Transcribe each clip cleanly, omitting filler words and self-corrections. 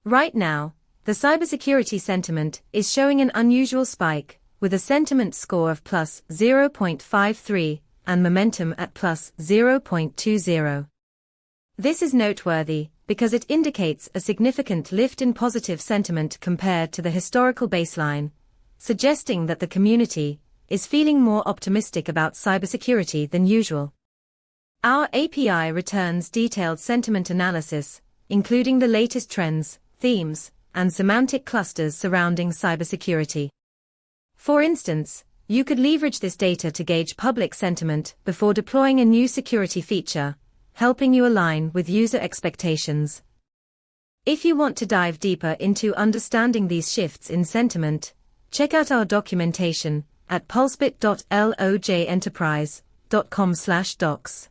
Right now, the cybersecurity sentiment is showing an unusual spike, with a sentiment score of plus 0.53 and momentum at plus 0.20. This is noteworthy because it indicates a significant lift in positive sentiment compared to the historical baseline, suggesting that the community is feeling more optimistic about cybersecurity than usual. Our API returns detailed sentiment analysis, including the latest trends, themes, and semantic clusters surrounding cybersecurity. For instance, you could leverage this data to gauge public sentiment before deploying a new security feature, helping you align with user expectations. If you want to dive deeper into understanding these shifts in sentiment, check out our documentation at pulsebit.lojenterprise.com/docs.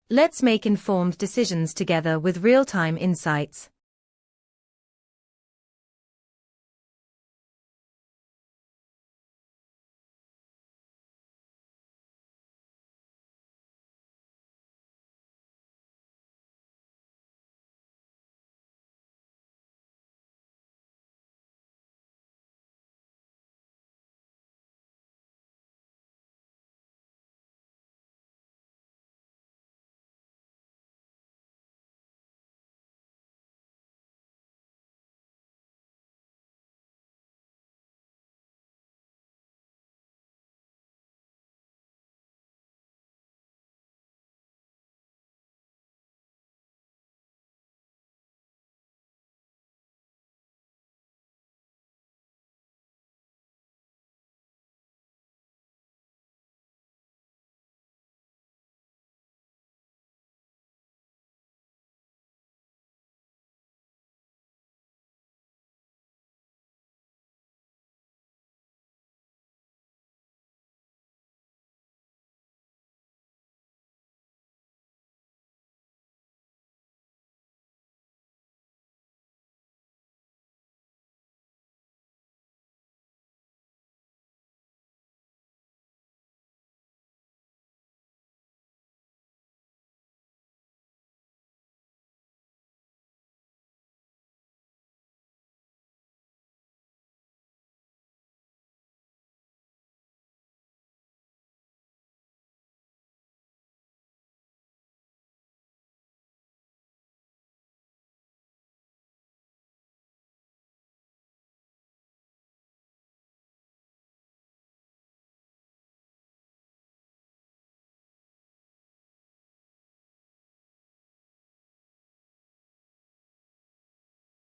Let's make informed decisions together with real-time insights.